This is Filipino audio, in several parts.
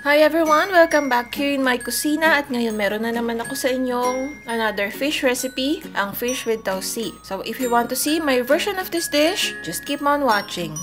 Hi everyone! Welcome back here in my kusina at ngayon meron na naman ako sa inyong another fish recipe, ang fish with tausi. So if you want to see my version of this dish, just keep on watching.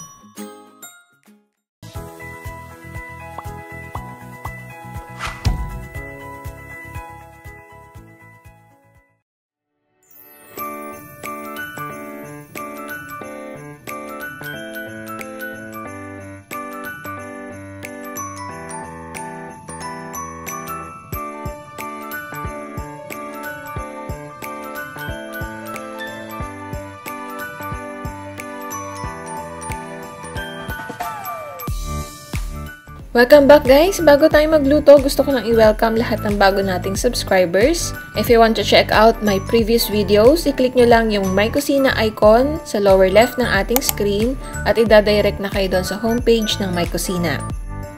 Welcome back guys! Bago tayo magluto, gusto ko lang i-welcome lahat ng bago nating subscribers. If you want to check out my previous videos, i-click nyo lang yung My Kusina icon sa lower left ng ating screen at i-direct na kayo doon sa homepage ng My Kusina.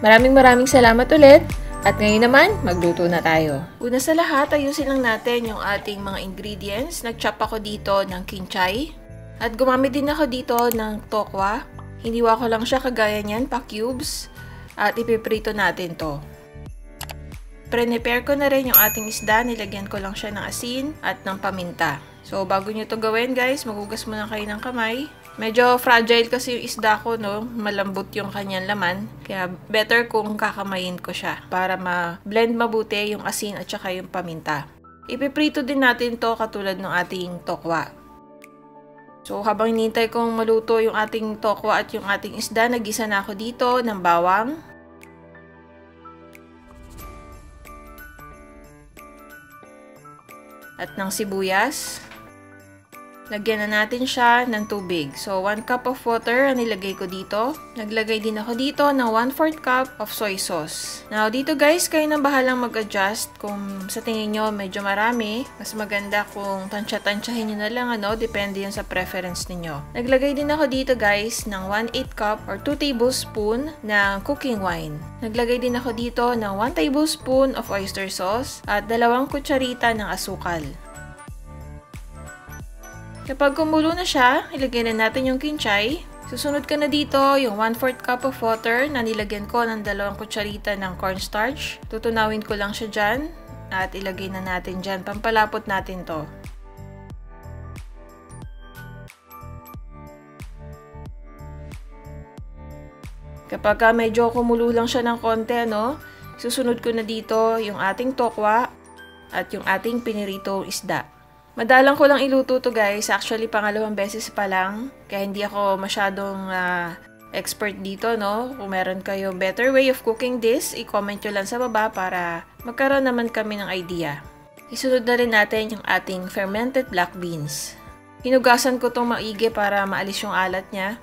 Maraming salamat ulit! At ngayon naman, magluto na tayo. Una sa lahat, ayusin lang natin yung ating mga ingredients. Nag-chop ako dito ng kinchay. At gumamit din ako dito ng tokwa. Hiniwa ko lang siya kagaya niyan, pa-cubes. At ipiprito natin to. Prepare ko na rin yung ating isda. Nilagyan ko lang siya ng asin at ng paminta. So, bago nyo to gawin guys, magugas muna kayo ng kamay. Medyo fragile kasi yung isda ko, no? Malambot yung kanyang laman. Kaya better kung kakamayin ko siya para ma-blend mabuti yung asin at saka yung paminta. Ipiprito din natin to katulad ng ating tokwa. So, habang hinihintay kong maluto yung ating tokwa at yung ating isda, nagisa na ako dito ng bawang. At ng sibuyas. Lagyan na natin siya ng tubig. So, 1 cup of water ang nilagay ko dito. Naglagay din ako dito ng 1/4 cup of soy sauce. Now, dito guys, kayo nang bahalang mag-adjust. Kung sa tingin nyo medyo marami, mas maganda kung tansya-tansyahin nyo na lang, depende yun sa preference ninyo. Naglagay din ako dito guys ng 1/8 cup or 2 tablespoon ng cooking wine. Naglagay din ako dito ng 1 tablespoon of oyster sauce at 2 kutsarita ng asukal. Kapag kumulo na siya, ilagay na natin yung kinchay. Susunod ka na dito yung 1/4 cup of water na nilagyan ko ng 2 kutsarita ng cornstarch. Tutunawin ko lang siya dyan at ilagay na natin dyan. Pampalapot natin to. Kapag medyo kumulo lang siya ng konti, susunod ko na dito yung ating tokwa at yung ating piniritong isda. Madalang ko lang iluto to guys. Actually, pangalawang beses pa lang. Kaya hindi ako masyadong expert dito, Kung meron kayong better way of cooking this, i-comment nyo lang sa baba para magkaroon naman kami ng idea. Isunod na rin natin yung ating fermented black beans. Hinugasan ko itong maigi para maalis yung alat niya.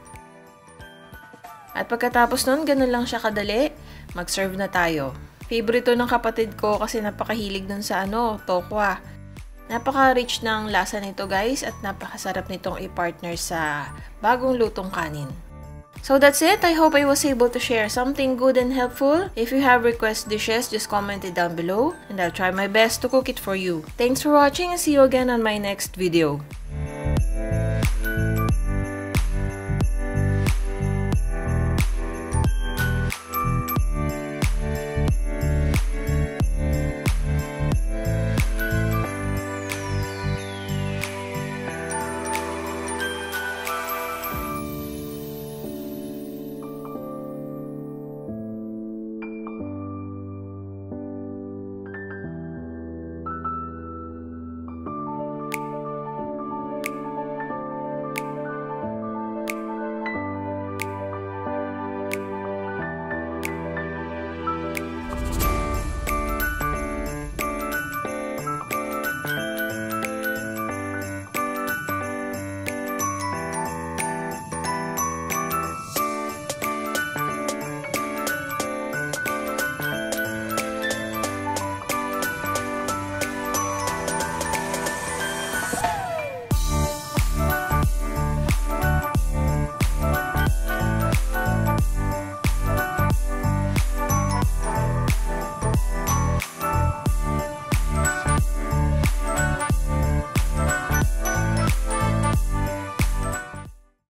At pagkatapos nun, ganun lang siya kadali. Mag-serve na tayo. Favorite to ng kapatid ko kasi napakahilig dun sa tokwa. Napaka-rich ng lasa nito guys at napakasarap nitong i-partner sa bagong lutong kanin. So that's it. I hope I was able to share something good and helpful. If you have request dishes, just comment it down below and I'll try my best to cook it for you. Thanks for watching and see you again on my next video.